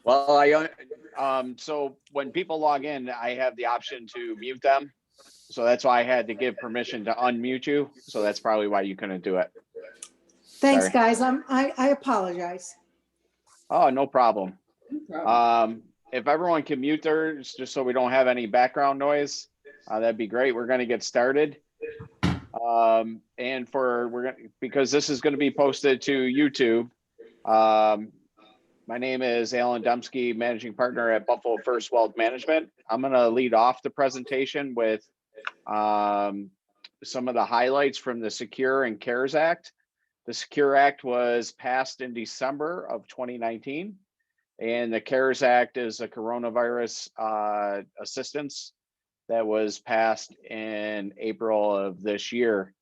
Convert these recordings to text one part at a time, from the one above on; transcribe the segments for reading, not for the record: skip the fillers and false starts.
Well, so when people log in, I have the option to mute them. So that's why I had to give permission to unmute you. So that's probably why you couldn't do it. Thanks, Sorry. guys. I apologize. Oh, no problem. If everyone can mute theirs, just so we don't have any background noise, that'd be great. We're going to get started. And because this is going to be posted to YouTube. My name is Alan Dembski, managing partner at Buffalo First Wealth Management. I'm going to lead off the presentation with some of the highlights from the Secure and CARES Act. The Secure Act was passed in December of 2019, and the CARES Act is a coronavirus assistance that was passed in April of this year.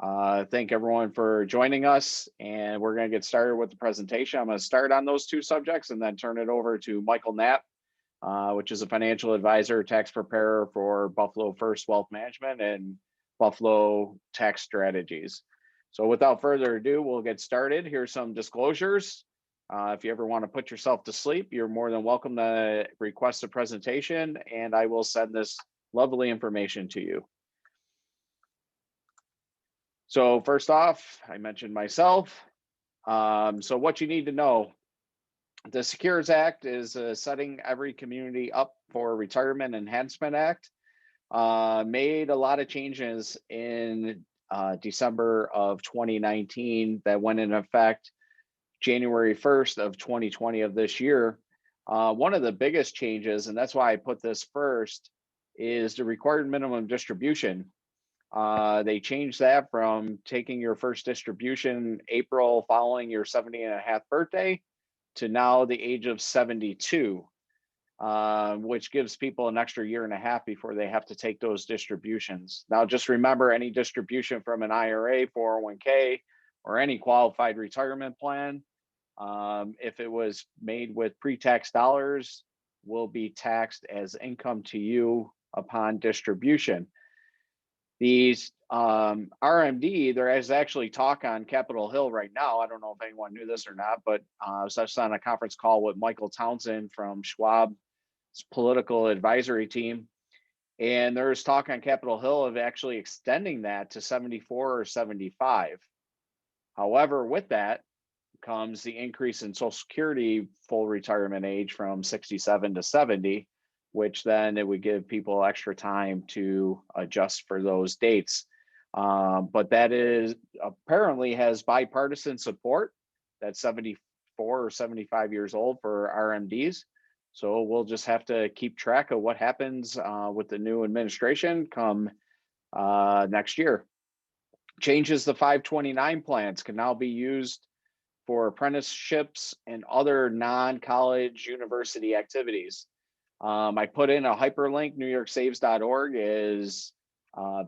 Thank everyone for joining us, and we're going to get started with the presentation. I'm going to start on those two subjects and then turn it over to Michael Knapp, which is a financial advisor, tax preparer for Buffalo First Wealth Management and Buffalo Tax Strategies. So without further ado, we'll get started. Here's some disclosures. If you ever want to put yourself to sleep, you're more than welcome to request a presentation, and I will send this lovely information to you. So first off, I mentioned myself. So what you need to know, the Secures Act is setting every community up for Retirement Enhancement Act. Made a lot of changes in December of 2019 that went into effect January 1st of 2020 of this year. One of the biggest changes, and that's why I put this first, is the required minimum distribution. They changed that from taking your first distribution April following your 70 and a half birthday to now the age of 72, which gives people an extra year and a half before they have to take those distributions. Now, just remember, any distribution from an IRA, 401k, or any qualified retirement plan, if it was made with pre-tax dollars, will be taxed as income to you upon distribution. These RMD, there is actually talk on Capitol Hill right now. I don't know if anyone knew this or not, but I was just on a conference call with Michael Townsend from Schwab's political advisory team. And there's talk on Capitol Hill of actually extending that to 74 or 75. However, with that comes the increase in Social Security full retirement age from 67 to 70, which then it would give people extra time to adjust for those dates. But that is apparently has bipartisan support. That's 74 or 75 years old for RMDs. So we'll just have to keep track of what happens with the new administration come next year. Changes the 529 plans can now be used for apprenticeships and other non-college university activities. I put in a hyperlink. NewYorkSaves.org is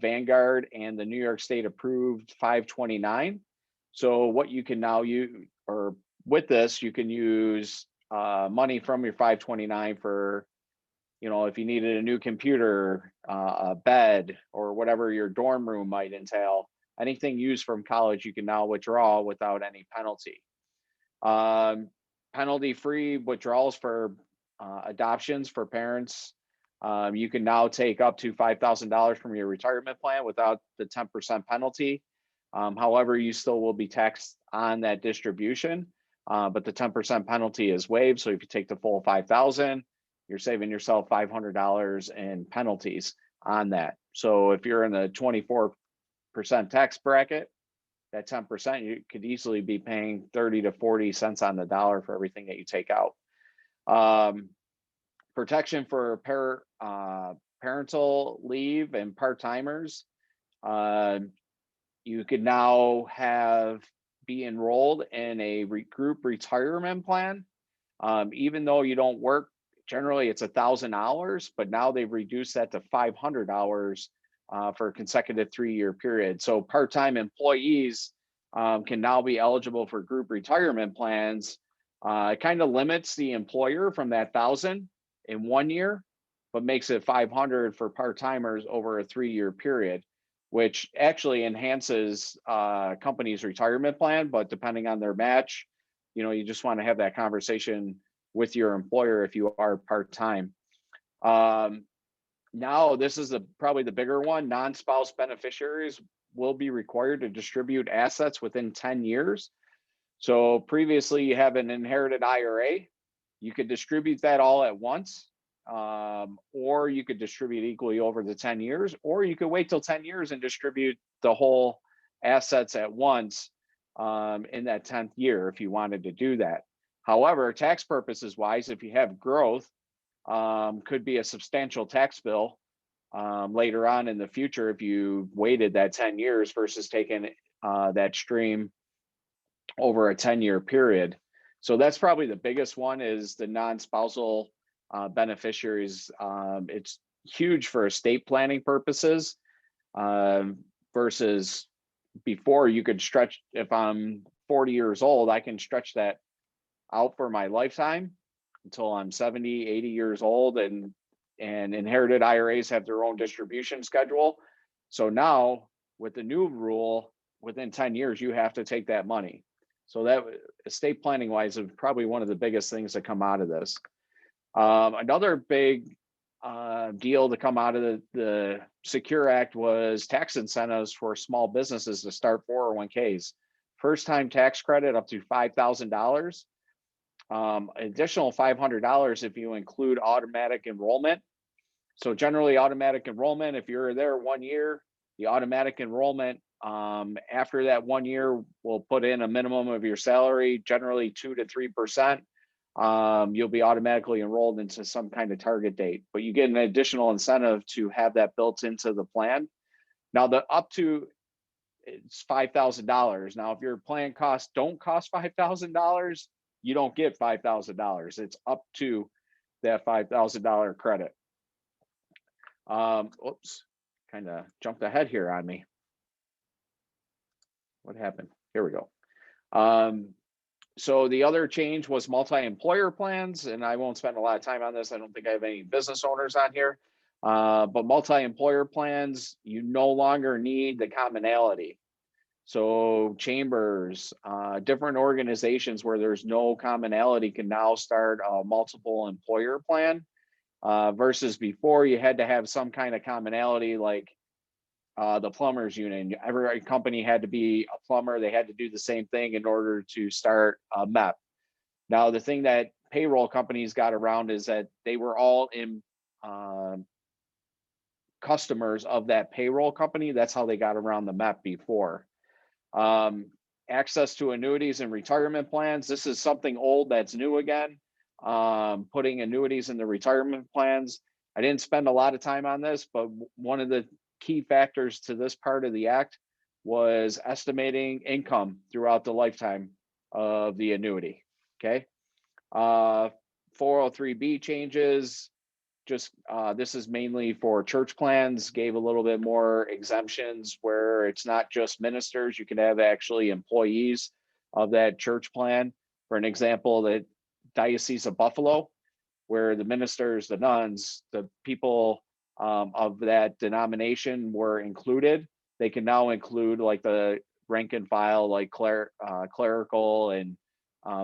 Vanguard and the New York State approved 529. So what you can now use, or with this, you can use money from your 529 for, if you needed a new computer, a bed, or whatever your dorm room might entail. Anything used from college, you can now withdraw without any penalty. Penalty-free withdrawals for adoptions for parents. You can now take up to $5,000 from your retirement plan without the 10% penalty. However, you still will be taxed on that distribution, but the 10% penalty is waived. So if you take the full $5,000, you're saving yourself $500 in penalties on that. So if you're in the 24% tax bracket, that 10%, you could easily be paying 30 to 40 cents on the dollar for everything that you take out. Protection for parental leave and part-timers. You could now be enrolled in a group retirement plan. Even though you don't work, generally it's 1,000 hours, but now they've reduced that to 500 hours for a consecutive 3-year period. So part-time employees can now be eligible for group retirement plans. It kind of limits the employer from that 1,000 in 1 year, but makes it 500 for part-timers over a 3-year period, which actually enhances company's retirement plan. But depending on their match, you just want to have that conversation with your employer if you are part-time. Now, this is probably the bigger one. Non-spouse beneficiaries will be required to distribute assets within 10 years. So previously you have an inherited IRA, you could distribute that all at once, or you could distribute equally over the 10 years, or you could wait till 10 years and distribute the whole assets at once in that 10th year if you wanted to do that. However, tax purposes wise, if you have growth, could be a substantial tax bill later on in the future if you waited that 10 years versus taking that stream over a 10-year period. So that's probably the biggest one, is the non-spousal beneficiaries. It's huge for estate planning purposes versus before. You could stretch, if I'm 40 years old, I can stretch that out for my lifetime until I'm 70, 80 years old, and inherited IRAs have their own distribution schedule. So now with the new rule, within 10 years, you have to take that money. So that, estate planning wise, is probably one of the biggest things that come out of this. Another big deal to come out of the Secure Act was tax incentives for small businesses to start 401ks. First time tax credit up to $5,000. Additional $500 if you include automatic enrollment. So generally automatic enrollment, if you're there 1 year, the automatic enrollment after that 1 year will put in a minimum of your salary, generally 2 to 3%. You'll be automatically enrolled into some kind of target date, but you get an additional incentive to have that built into the plan. Now the up to, it's $5,000. Now, if your plan don't cost $5,000, you don't get $5,000. It's up to that $5,000 credit. Oops, kind of jumped ahead here on me. What happened? Here we go. So the other change was multi-employer plans, and I won't spend a lot of time on this. I don't think I have any business owners on here, but multi-employer plans, you no longer need the commonality. So chambers, different organizations where there's no commonality can now start a multiple employer plan, versus before you had to have some kind of commonality, like the plumbers union. Every company had to be a plumber. They had to do the same thing in order to start a MEP. Now, the thing that payroll companies got around is that they were all in customers of that payroll company. That's how they got around the MEP before. Access to annuities and retirement plans. This is something old that's new again. Putting annuities in the retirement plans. I didn't spend a lot of time on this, but one of the key factors to this part of the act was estimating income throughout the lifetime of the annuity. Okay. 403B changes. Just this is mainly for church plans, gave a little bit more exemptions where it's not just ministers. You can have actually employees of that church plan. For an example, the Diocese of Buffalo, where the ministers, the nuns, the people of that denomination were included, they can now include like the rank and file, like clerical and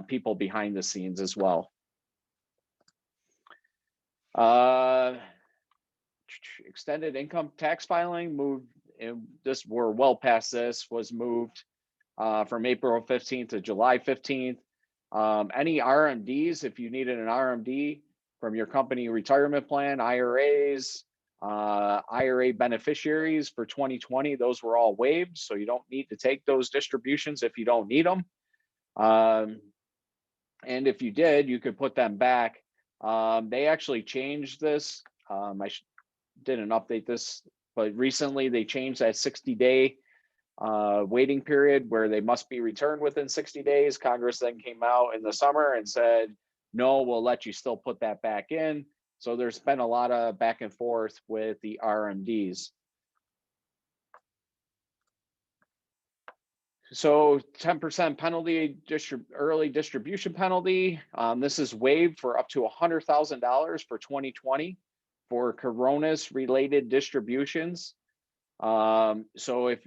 people behind the scenes as well. Extended income tax filing moved, we're well past this, was moved from April 15th to July 15th. Any RMDs, if you needed an RMD from your company retirement plan, IRAs, IRA beneficiaries for 2020, those were all waived. So you don't need to take those distributions if you don't need them. And if you did, you could put them back. They actually changed this. I didn't update this, but recently they changed that 60-day waiting period where they must be returned within 60 days. Congress then came out in the summer and said, no, we'll let you still put that back in. So there's been a lot of back and forth with the RMDs. So 10% penalty, early distribution penalty. This is waived for up to $100,000 for 2020 for coronavirus related distributions. So if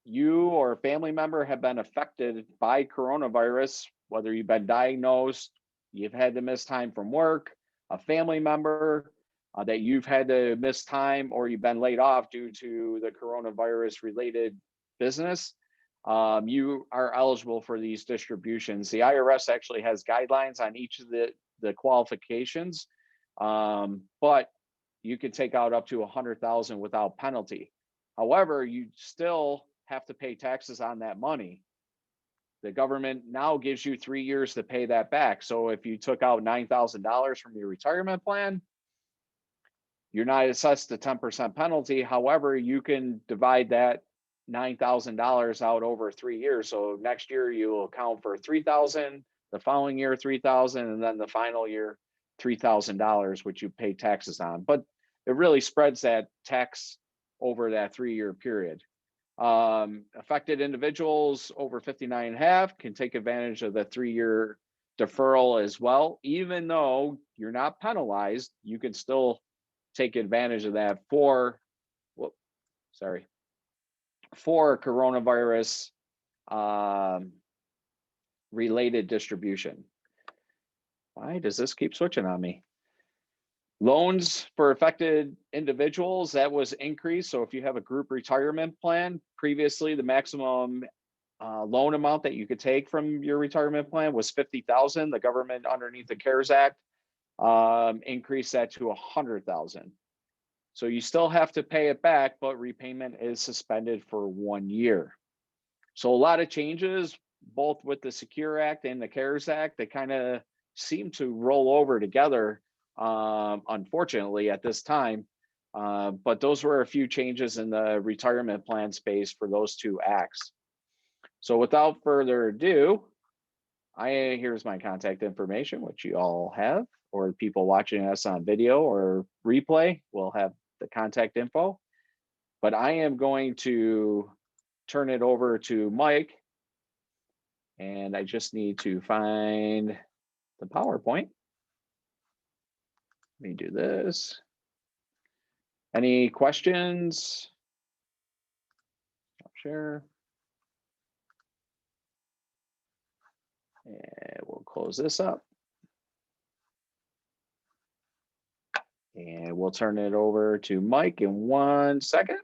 you or a family member have been affected by coronavirus, whether you've been diagnosed you've had to miss time from work, a family member that you've had to miss time, or you've been laid off due to the coronavirus related business, you are eligible for these distributions. The IRS actually has guidelines on each of the qualifications, but you can take out up to 100,000 without penalty. However, you still have to pay taxes on that money. The government now gives you 3 years to pay that back. So if you took out $9,000 from your retirement plan, you're not assessed a 10% penalty. However, you can divide that $9,000 out over 3 years. So next year you will account for 3,000, the following year 3,000, and then the final year $3,000, which you pay taxes on. But it really spreads that tax over that 3-year period. Affected individuals over 59 and a half can take advantage of the 3-year deferral as well. Even though you're not penalized, you can still take advantage of that for coronavirus related distribution. Why does this keep switching on me? Loans for affected individuals, that was increased. So if you have a group retirement plan, previously the maximum loan amount that you could take from your retirement plan was $50,000. The government, underneath the CARES Act, increased that to $100,000. So you still have to pay it back, but repayment is suspended for 1 year. So a lot of changes, both with the Secure Act and the CARES Act, they kind of seem to roll over together, unfortunately, at this time. But those were a few changes in the retirement plan space for those two acts. So without further ado, here's my contact information, which you all have, or people watching us on video or replay will have the contact info. But I am going to turn it over to Mike, and I just need to find the PowerPoint. Let me do this. Any questions? I'll share. And we'll close this up. And we'll turn it over to Mike in 1 second.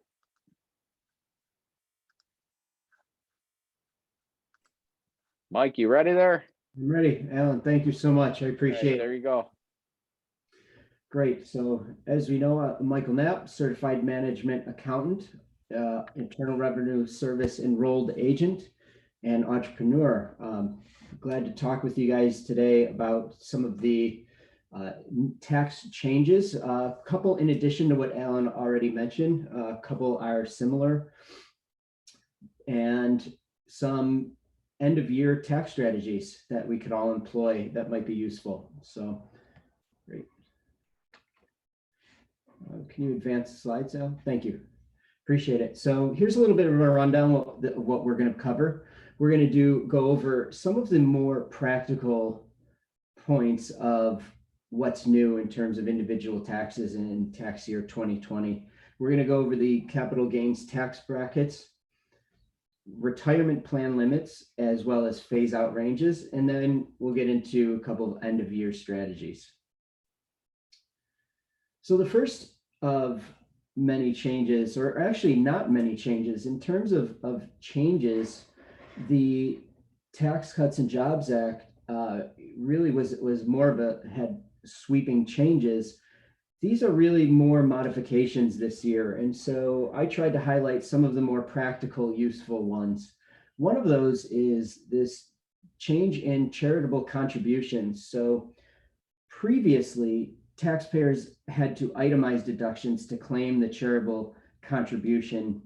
Mike, you ready there? I'm ready, Alan. Thank you so much. I appreciate it. There you go. Great. So as we know, Michael Knapp, certified management accountant, Internal Revenue Service enrolled agent, and entrepreneur. Glad to talk with you guys today about some of the tax changes. A couple, in addition to what Alan already mentioned, a couple are similar, and some end of year tax strategies that we could all employ that might be useful. So great. Can you advance the slides, Al? Thank you. Appreciate it. So here's a little bit of a rundown of what we're going to cover. We're going to go over some of the more practical points of what's new in terms of individual taxes in tax year 2020. We're going to go over the capital gains tax brackets, retirement plan limits, as well as phase out ranges, and then we'll get into a couple of end of year strategies. So the first of many changes, or actually not many changes, in terms of changes, the Tax Cuts and Jobs Act really was more of had sweeping changes. These are really more modifications this year. And so I tried to highlight some of the more practical, useful ones. One of those is this change in charitable contributions. So previously, taxpayers had to itemize deductions to claim the charitable contribution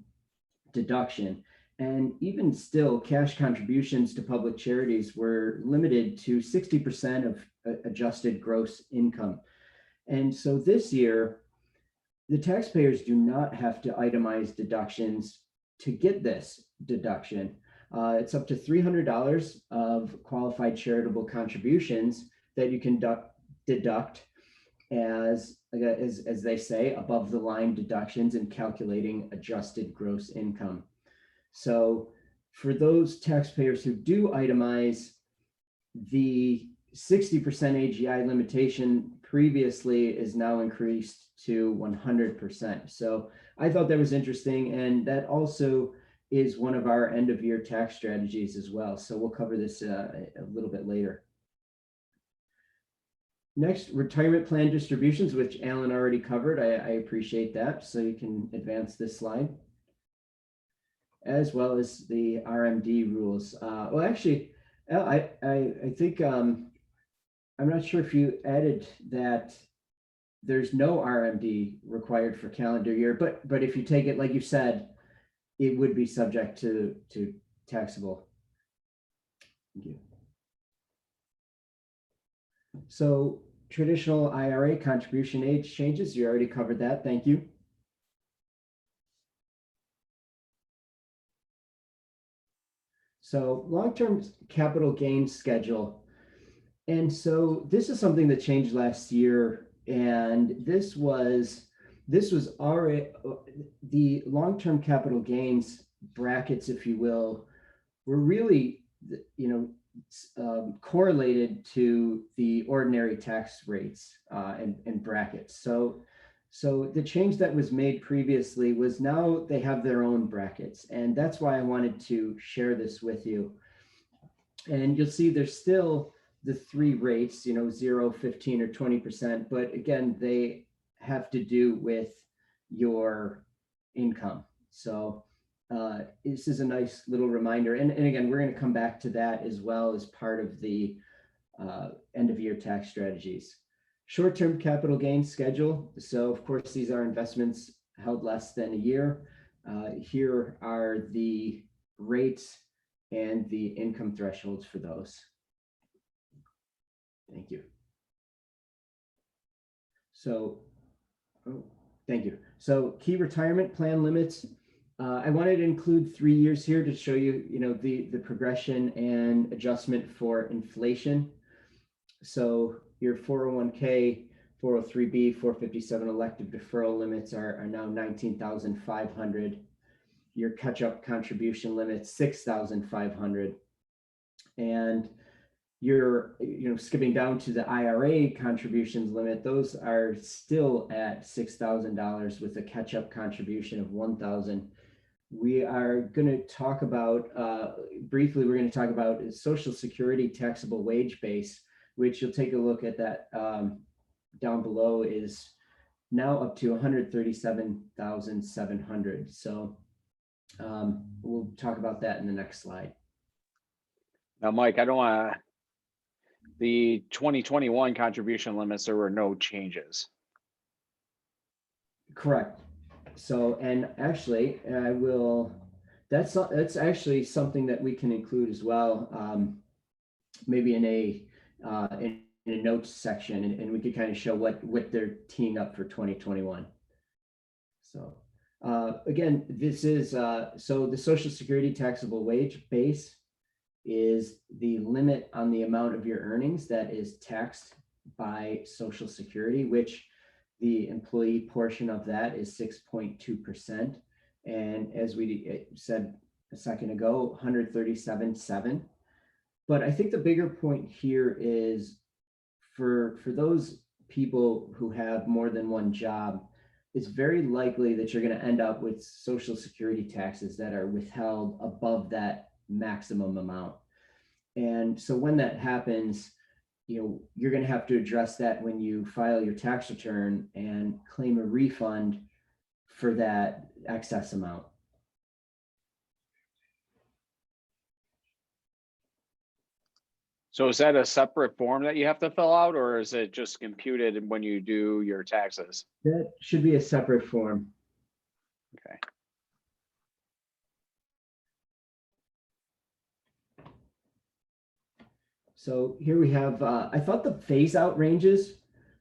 deduction. And even still, cash contributions to public charities were limited to 60% of adjusted gross income. And so this year, the taxpayers do not have to itemize deductions to get this deduction. It's up to $300 of qualified charitable contributions that you can deduct as they say, above the line deductions in calculating adjusted gross income. So for those taxpayers who do itemize, the 60% AGI limitation previously is now increased to 100%. So I thought that was interesting, and that also is one of our end of year tax strategies as well. So we'll cover this a little bit later. Next, retirement plan distributions, which Alan already covered. I appreciate that. So you can advance this slide, as well as the RMD rules. Well, actually, I think I'm not sure if you added that there's no RMD required for calendar year, but if you take it like you said, it would be subject to taxable. Thank you. So traditional IRA contribution age changes, you already covered that. Thank you. So long-term capital gains schedule. And so this is something that changed last year. And this was already the long-term capital gains brackets, if you will, were really, correlated to the ordinary tax rates and brackets. So the change that was made previously was now they have their own brackets. And that's why I wanted to share this with you. And you'll see there's still the three rates, 0, 15, or 20%. But again, they have to do with your income. So this is a nice little reminder. And again, we're going to come back to that as well as part of the end of year tax strategies. Short-term capital gains schedule. So of course, these are investments held less than a year. Here are the rates and the income thresholds for those. Thank you. So, thank you. So key retirement plan limits. I wanted to include 3 years here to show you, the progression and adjustment for inflation. So your 401k, 403b, 457 elective deferral limits are now 19,500. Your catch-up contribution limit 6,500, and you're skipping down to the IRA contributions limit. Those are still at $6,000 with a catch-up contribution of 1,000. We are going to talk about briefly. We're going to talk about Social Security taxable wage base, which you'll take a look at that down below, is now up to 137,700. So we'll talk about that in the next slide. Now, Mike, I don't want to. The 2021 contribution limits, there were no changes. Correct. So, and actually, I will. That's actually something that we can include as well. Maybe in a notes section, and we could kind of show what they're teeing up for 2021. So again, this is so the Social Security taxable wage base is the limit on the amount of your earnings that is taxed by Social Security, which the employee portion of that is 6.2%. And as we said a second ago, 137.7. But I think the bigger point here is for those people who have more than one job, it's very likely that you're going to end up with Social Security taxes that are withheld above that maximum amount. And so when that happens, you're going to have to address that when you file your tax return and claim a refund for that excess amount. So is that a separate form that you have to fill out, or is it just computed when you do your taxes? That should be a separate form. Okay. So here we have, I thought the phase out ranges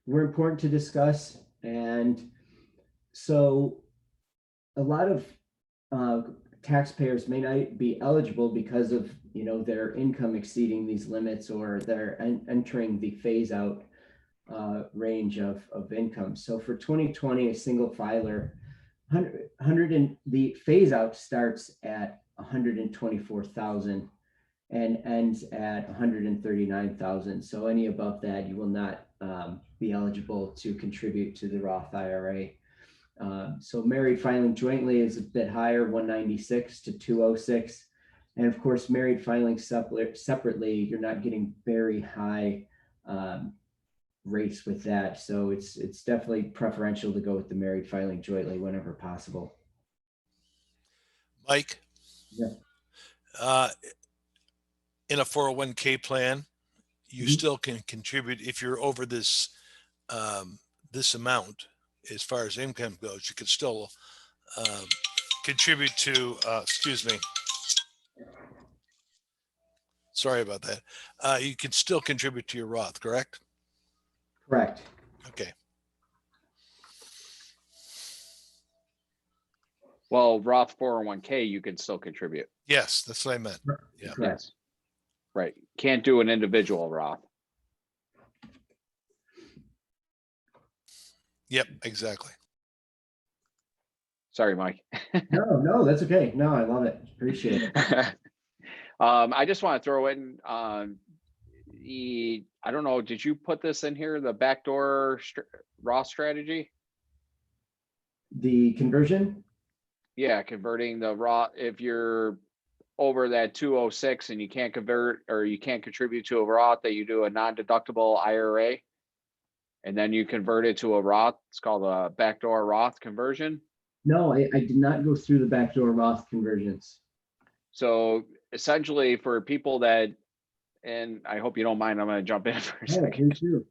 were important to discuss. And so a lot of taxpayers may not be eligible because of their income exceeding these limits, or they're entering the phase out range of income. So for 2020, a single filer, the phase out starts at 124,000, and ends at 139,000. So any above that, you will not be eligible to contribute to the Roth IRA. So married filing jointly is a bit higher, 196 to 206. And of course, married filing separately, you're not getting very high rates with that. So it's definitely preferential to go with the married filing jointly whenever possible. Mike, Yeah. In a 401k plan, you Mhm. still can contribute if you're over this this amount as far as income goes. You can still contribute to. Excuse me. Sorry about that. You can still contribute to your Roth, correct? Correct. Okay. Well, Roth 401k, you can still contribute. Yes, that's what I meant. Yeah. Correct. Yes. Right. Can't do an individual Roth. Yep, exactly. Sorry, Mike. No, that's okay. No, I love it. Appreciate it. I just want to throw in I don't know, did you put this in here, the backdoor Roth strategy? The conversion? Yeah, converting the Roth, if you're over that 206 and you can't convert or you can't contribute to a Roth, that you do a non-deductible IRA and then you convert it to a Roth. It's called a backdoor Roth conversion. No, I did not go through the backdoor Roth conversions. So essentially for people that, and I hope you don't mind, I'm going to jump in for a second. Please do.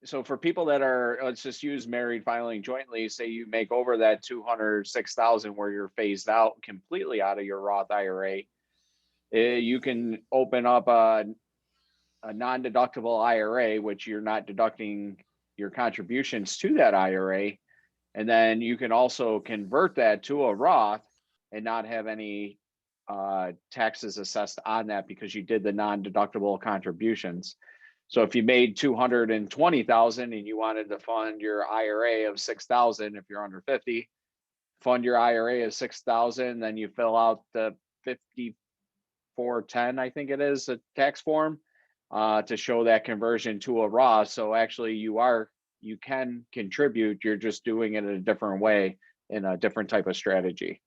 So for people that are, let's just use married filing jointly, say you make over that 206,000 where you're phased out completely out of your Roth IRA, you can open up a non-deductible IRA, which you're not deducting your contributions to that IRA. And then you can also convert that to a Roth and not have any taxes assessed on that because you did the non-deductible contributions. So if you made 220,000 and you wanted to fund your IRA of 6,000, if you're under 50, fund your IRA of 6,000, then you fill out the 5410, I think it is, a tax form to show that conversion to a Roth. So actually you can contribute, you're just doing it in a different way, in a different type of strategy.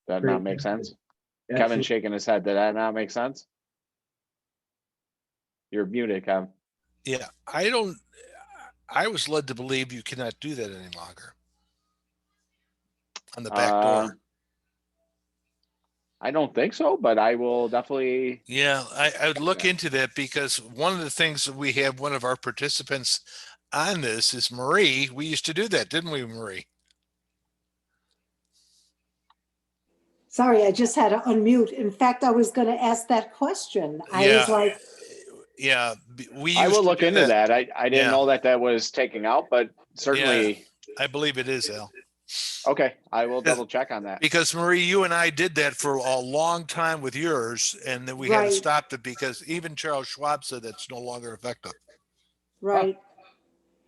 Does that not make sense? Absolutely. Kevin's shaking his head. Did that not make sense? You're muted, Kevin. Yeah, I was led to believe you cannot do that any longer on the back door. I don't think so, but I will definitely. Yeah, I would look into that because one of the things that we have one of our participants on this is Marie. We used to do that, didn't we, Marie? Sorry, I just had to unmute. In fact, I was going to ask that question. I Yeah. was like, Yeah, we. I will used to look do into that. I didn't Yeah. know that was taken out, but certainly. I believe it is, Al. Okay, I will double check on that. Because Marie, you and I did that for a long time with yours, and then we had to Right. stop it because even Charles Schwab said that's no longer effective. right.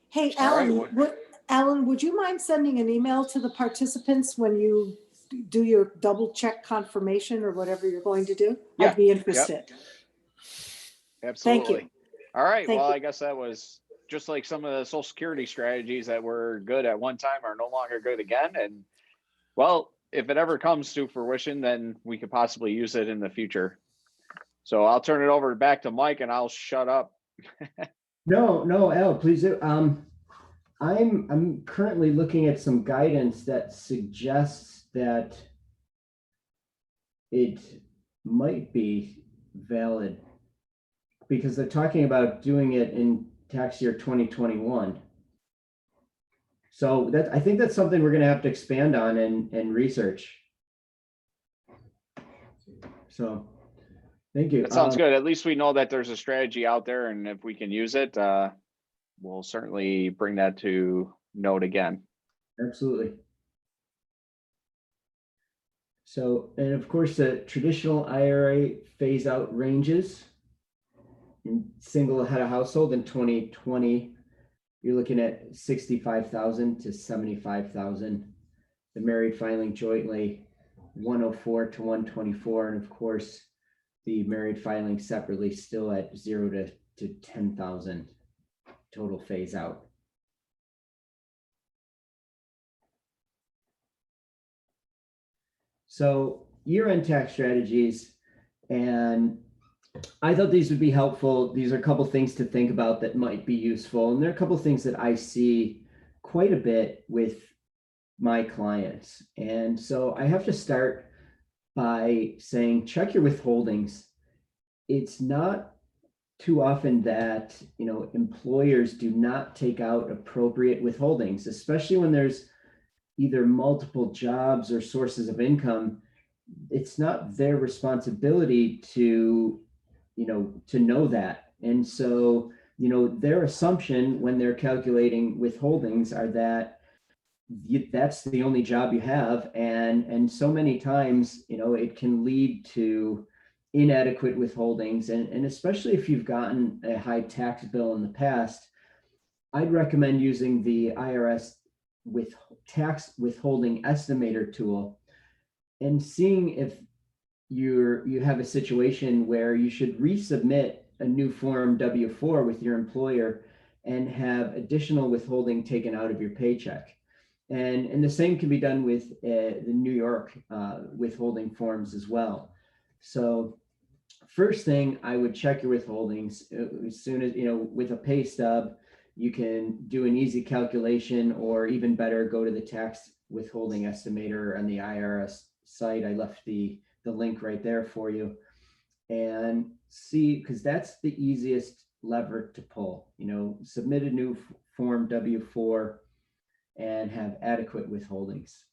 Hey, All right, Alan, Alan, would you mind sending an email to the participants when you do your double check confirmation or whatever you're going to do? Yeah, I'd be interested. Absolutely. Thank you. All right. Thank Well, you. I guess that was just like some of the Social Security strategies that were good at one time are no longer good again. And well, if it ever comes to fruition, then we could possibly use it in the future. So I'll turn it over back to Mike and I'll shut up. No, Al, please do. I'm currently looking at some guidance that suggests that it might be valid because they're talking about doing it in tax year 2021. So I think that's something we're going to have to expand on and research. So thank you. That sounds good. At least we know that there's a strategy out there, and if we can use it, we'll certainly bring that to note again. Absolutely. So, and of course, the traditional IRA phase out ranges in single head of household in 2020, you're looking at 65,000 to 75,000. The married filing jointly 104 to 124. And of course, the married filing separately still at 0 to 10,000 total phase out. So year-end tax strategies, and I thought these would be helpful. These are a couple things to think about that might be useful. And there are a couple things that I see quite a bit with my clients. And so I have to start by saying, check your withholdings. It's not too often that, employers do not take out appropriate withholdings, especially when there's either multiple jobs or sources of income. It's not their responsibility to know that. And so, their assumption when they're calculating withholdings are that that's the only job you have. And so many times, it can lead to inadequate withholdings. And especially if you've gotten a high tax bill in the past, I'd recommend using the IRS with tax withholding estimator tool and seeing if you have a situation where you should resubmit a new form W-4 with your employer and have additional withholding taken out of your paycheck. And the same can be done with the New York withholding forms as well. So first thing, I would check your withholdings as soon as, with a pay stub. You can do an easy calculation, or even better, go to the tax withholding estimator on the IRS site. I left the link right there for you, and see, because that's the easiest lever to pull. Submit a new form W-4 and have adequate withholdings.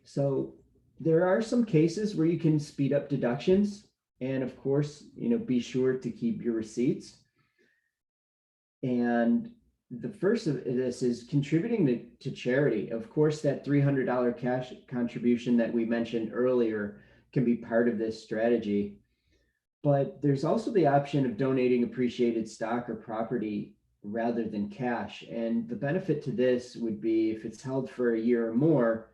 So there are some cases where you can speed up deductions. And of course, be sure to keep your receipts. And the first of this is contributing to charity. Of course, that $300 cash contribution that we mentioned earlier can be part of this strategy. But there's also the option of donating appreciated stock or property rather than cash. And the benefit to this would be, if it's held for a year or more,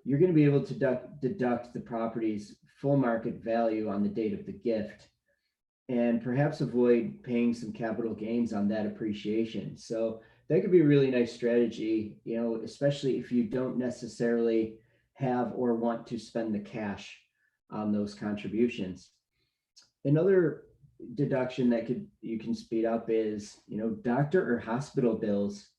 you're going to be able to deduct the property's full market value on the date of the gift, and perhaps avoid paying some capital gains on that appreciation. So that could be a really nice strategy, especially if you don't necessarily have or want to spend the cash on those contributions. Another deduction that you can speed up is, doctor or hospital bills.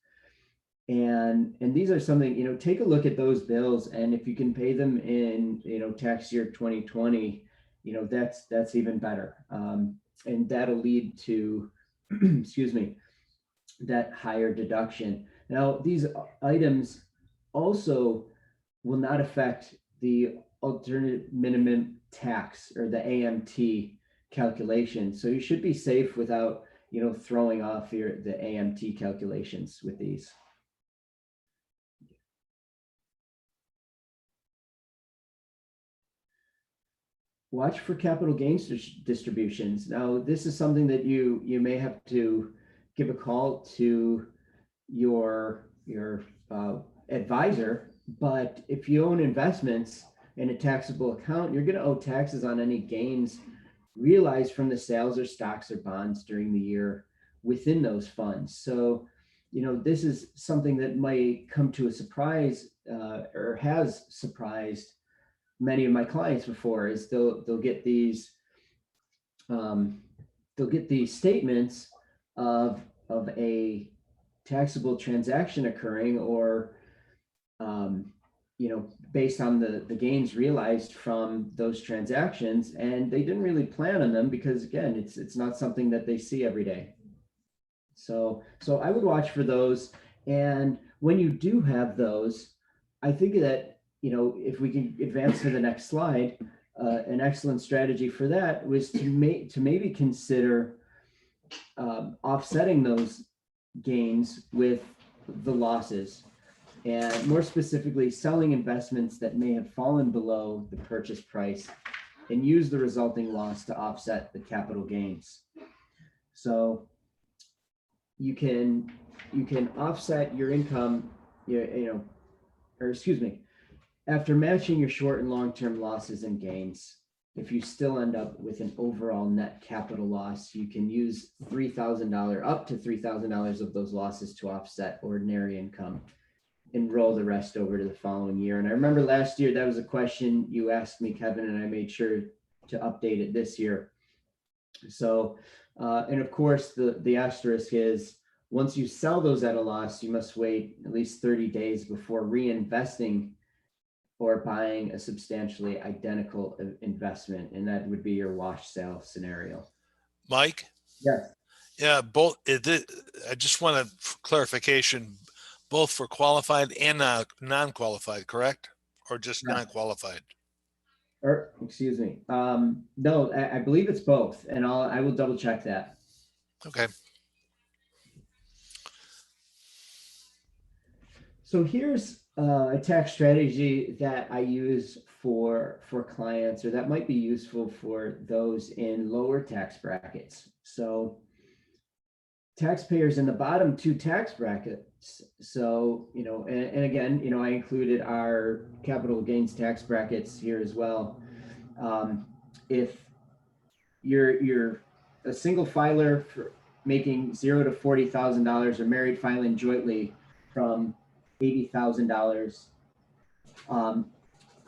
And these are something, take a look at those bills, and if you can pay them in, tax year 2020, that's even better. And that'll lead to, excuse me, that higher deduction. Now, these items also will not affect the alternate minimum tax, or the AMT calculation. So you should be safe without, throwing off the AMT calculations with these. Watch for capital gains distributions. Now, this is something that you may have to give a call to your advisor. But if you own investments in a taxable account, you're going to owe taxes on any gains realized from the sales or stocks or bonds during the year within those funds. So, this is something that might come to a surprise, or has surprised many of my clients before, is they'll get these statements of a taxable transaction occurring, or based on the gains realized from those transactions, and they didn't really plan on them because, again, it's not something that they see every day. So I would watch for those. And when you do have those, I think that, if we can advance to the next slide, an excellent strategy for that was to maybe consider offsetting those gains with the losses, and more specifically, selling investments that may have fallen below the purchase price, and use the resulting loss to offset the capital gains. So you can offset your income after matching your short and long-term losses and gains, if you still end up with an overall net capital loss, you can use up to $3,000 of those losses to offset ordinary income and roll the rest over to the following year. And I remember last year, that was a question you asked me, Kevin, and I made sure to update it this year. So, and of course, the asterisk is once you sell those at a loss, you must wait at least 30 days before reinvesting or buying a substantially identical investment. And that would be your wash sale scenario. Mike? Yes. Yeah, both. I just want a clarification, both for qualified and non-qualified, correct? Or just non-qualified? Or excuse me. No, I believe it's both, and I will double check that. Okay. So here's a tax strategy that I use for clients, or that might be useful for those in lower tax brackets. So taxpayers in the bottom two tax brackets. So, and again, I included our capital gains tax brackets here as well. If you're a single filer for making $0 to $40,000 or married filing jointly from $80,000,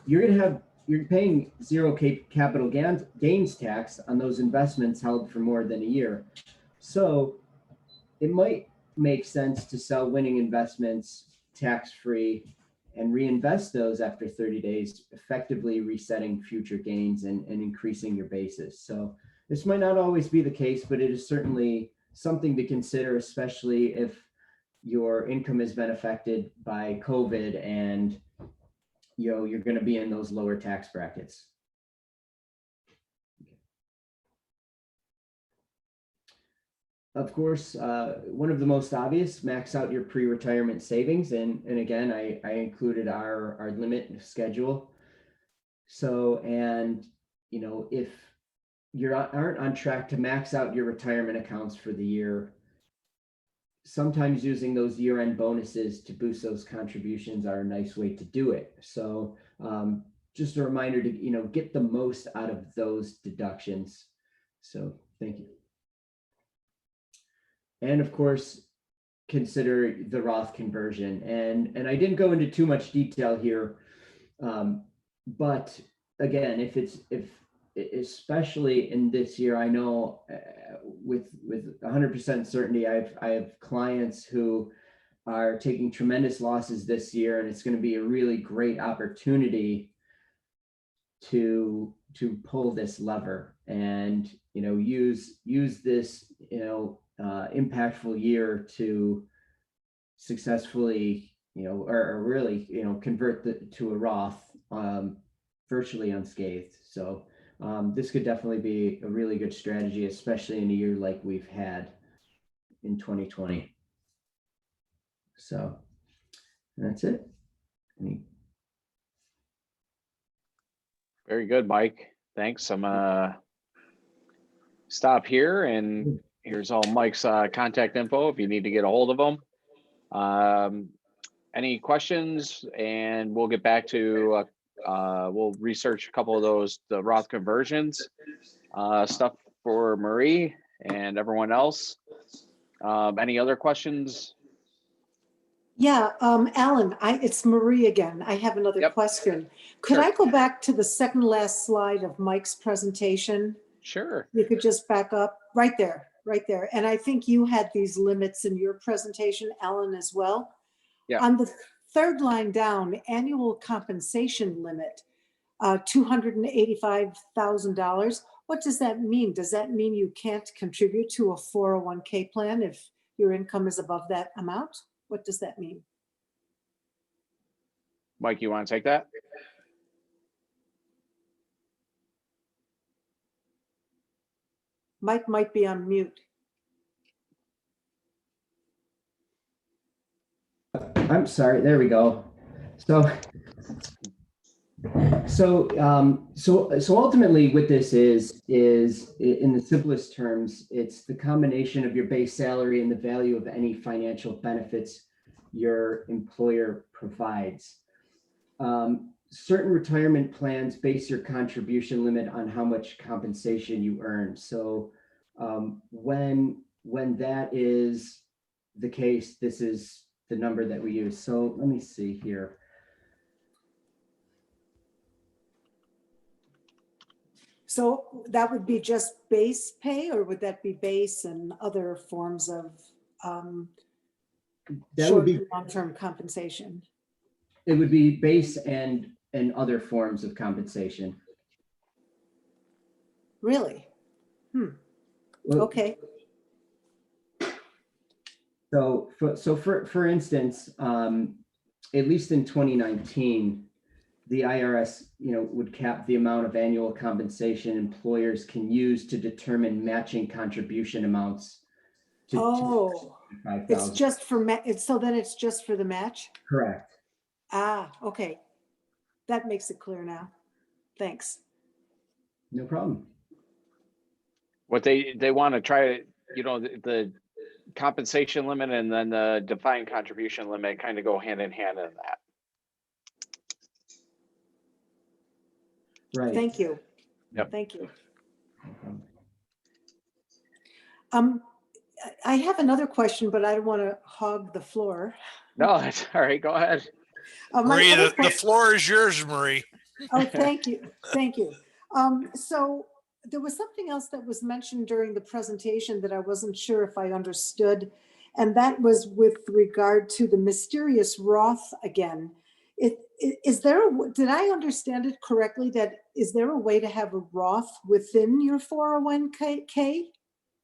you're paying zero capital gains tax on those investments held for more than a year. So it might make sense to sell winning investments tax-free and reinvest those after 30 days, effectively resetting future gains and increasing your basis. So this might not always be the case, but it is certainly something to consider, especially if your income has been affected by COVID and you're going to be in those lower tax brackets. Of course, one of the most obvious, max out your pre-retirement savings. And again, I included our limit schedule. So, and if you aren't on track to max out your retirement accounts for the year, sometimes using those year-end bonuses to boost those contributions are a nice way to do it. So just a reminder to, get the most out of those deductions. So thank you. And of course, consider the Roth conversion. And I didn't go into too much detail here, but again, if especially in this year, I know with 100% certainty, I have clients who are taking tremendous losses this year, and it's going to be a really great opportunity to pull this lever and use this impactful year to successfully or really convert to a Roth virtually unscathed. So this could definitely be a really good strategy, especially in a year like we've had in 2020. So that's it. Very good, Mike. Thanks. I'm gonna stop here, and here's all Mike's contact info if you need to get a hold of him. Any questions? And we'll get back to we'll research a couple of the Roth conversions stuff for Marie and everyone else. Any other questions? Yeah, Alan, it's Marie again. I have another question. Could I go back to the second last slide of Mike's presentation? Sure. You could just back up right there. And I think you had these limits in your presentation, Alan, as well. Yeah. On the third line down, annual compensation limit, $285,000. What does that mean? Does that mean you can't contribute to a 401k plan if your income is above that amount? What does that mean? Mike, you want to take that? Mike might be on mute. I'm sorry. There we go. So ultimately what this is in the simplest terms, it's the combination of your base salary and the value of any financial benefits your employer provides. Certain retirement plans base your contribution limit on how much compensation you earn. So when that is the case, this is the number that we use. So let me see here. So that would be just base pay, or would that be base and other forms of That short would be, and long-term compensation? it would be base and other forms of compensation. Really? Well, Okay. So for instance, at least in 2019, the IRS, would cap the amount of annual compensation employers can use to determine matching contribution amounts. Oh, it's just for so then it's just for the match? Correct. Ah, okay. That makes it clear now. Thanks. No problem. What they want to try, the compensation limit and then the defined contribution limit kind of go hand in hand in that. Right. Thank you. Yep. Thank you. I have another question, but I don't want to hog the floor. No, that's all right. Go ahead. Marie, the floor is yours, Marie. Oh, thank you. Thank you. So there was something else that was mentioned during the presentation that I wasn't sure if I understood, and that was with regard to the mysterious Roth again. Did I understand it correctly that is there a way to have a Roth within your 401k?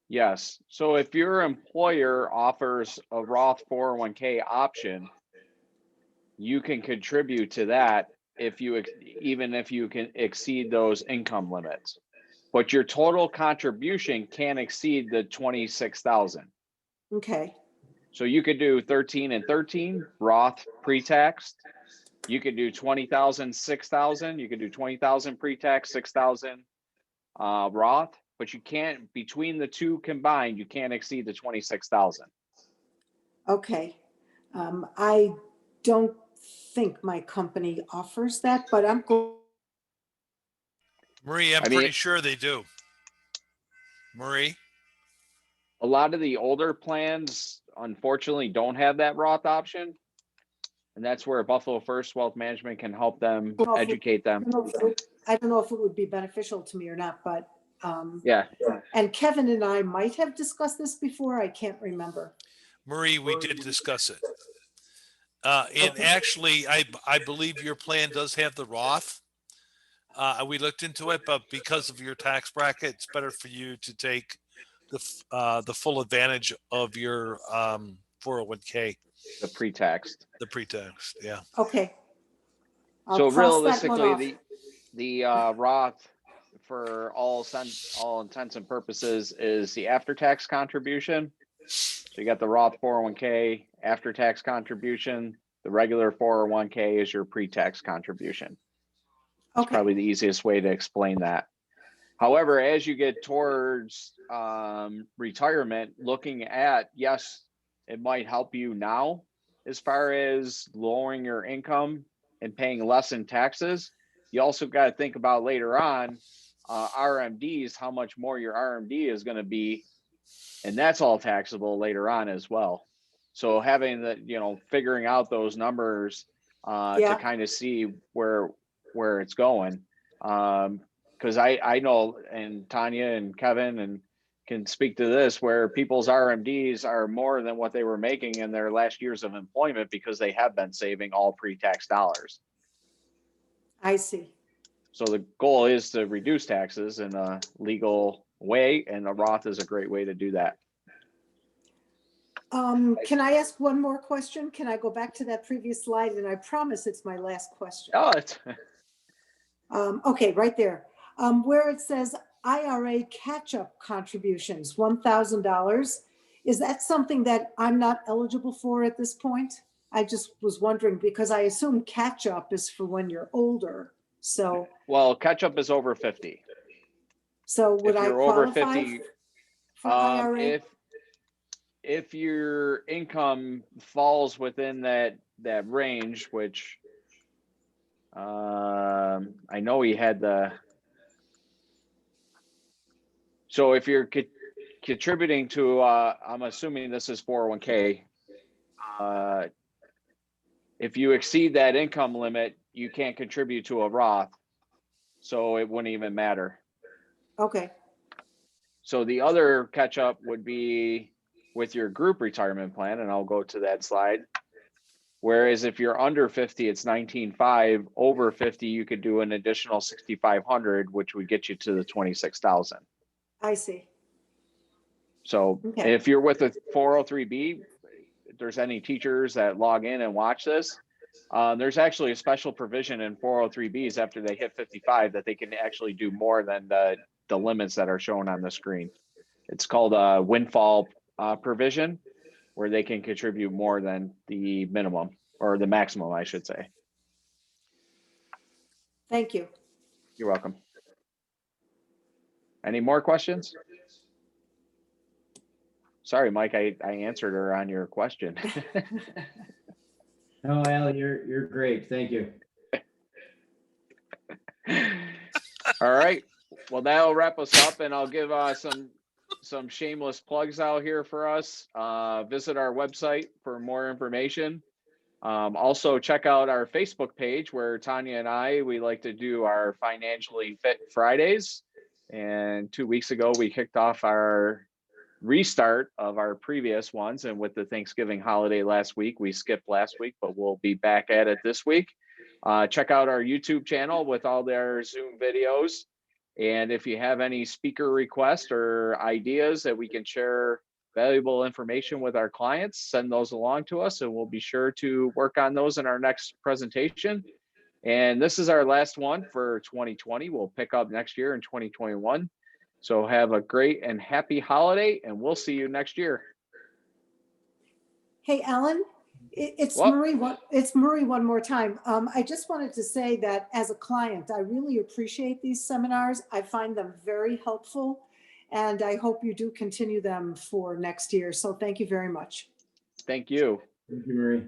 Yes. So if your employer offers a Roth 401k option, you can contribute to that even if you can exceed those income limits. But your total contribution can't exceed the 26,000. Okay. So you could do 13 and 13 Roth pre-tax. You could do 20,000, 6,000. You could do 20,000 pre-tax, 6,000 Roth. But you can't, between the two combined, you can't exceed the 26,000. Okay. I don't think my company offers that, but I'm going. Marie, I'm pretty sure they do. Marie? A lot of the older plans, unfortunately, don't have that Roth option. And that's where Buffalo First Wealth Management can help them, educate them. I don't know if it would be beneficial to me or not, but yeah. And Kevin and I might have discussed this before. I can't remember. Marie, we did discuss it. And actually, I believe your plan does have the Roth. We looked into it, but because of your tax bracket, it's better for you to take the full advantage of your 401k. The pre-tax. The pre-tax, yeah. Okay. So realistically, the Roth, for all intents and purposes, is the after-tax contribution. So you got the Roth 401k after-tax contribution. The regular 401k is your pre-tax contribution. It's probably the easiest way to explain that. However, as you get towards retirement, looking at, yes, it might help you now as far as lowering your income and paying less in taxes. You also got to think about later on RMDs, how much more your RMD is going to be, and that's all taxable later on as well. So having the, figuring out those numbers to kind of see where it's going. Because I know, and Tanya and Kevin and can speak to this, where people's RMDs are more than what they were making in their last years of employment because they have been saving all pre-tax dollars. I see. So the goal is to reduce taxes in a legal way, and a Roth is a great way to do that. Can I ask one more question? Can I go back to that previous slide? And I promise it's my last question. Oh, it's okay, right there. Where it says IRA catch-up contributions, $1,000. Is that something that I'm not eligible for at this point? I just was wondering, because I assume catch-up is for when you're older. So, well, catch-up is over 50. So would I qualify over 50, for IRA? if your income falls within that range, which I know he had so if you're contributing to, I'm assuming this is 401k, if you exceed that income limit, you can't contribute to a Roth, so it wouldn't even matter. Okay, So the other catch up would be with your group retirement plan, and I'll go to that slide. Whereas if you're under 50, it's 19.5. Over 50, you could do an additional 6,500, which would get you to the 26,000. I see. So Okay. if you're with a 403B, if there's any teachers that log in and watch this, there's actually a special provision in 403Bs after they hit 55 that they can actually do more than the limits that are shown on the screen. It's called a windfall provision, where they can contribute more than the minimum, or the maximum, I should say. Thank you. You're welcome. Any more questions? Sorry, Mike, I answered her on your question. No, Al, you're great. Thank you. All right. Well, that'll wrap us up, and I'll give some shameless plugs out here for us. Visit our website for more information. Also check out our Facebook page, where Tanya and we like to do our Financially Fit Fridays. And 2 weeks ago, we kicked off our restart of our previous ones. And with the Thanksgiving holiday last week, we skipped last week, but we'll be back at it this week. Check out our YouTube channel with all their Zoom videos. And if you have any speaker requests or ideas that we can share valuable information with our clients, send those along to us, and we'll be sure to work on those in our next presentation. And this is our last one for 2020. We'll pick up next year in 2021. So have a great and happy holiday, and we'll see you next year. Hey, Alan, it's What? Marie. It's Marie one more time. I just wanted to say that as a client, I really appreciate these seminars. I find them very helpful, and I hope you do continue them for next year. So thank you very much. Thank you. Thank you, Marie.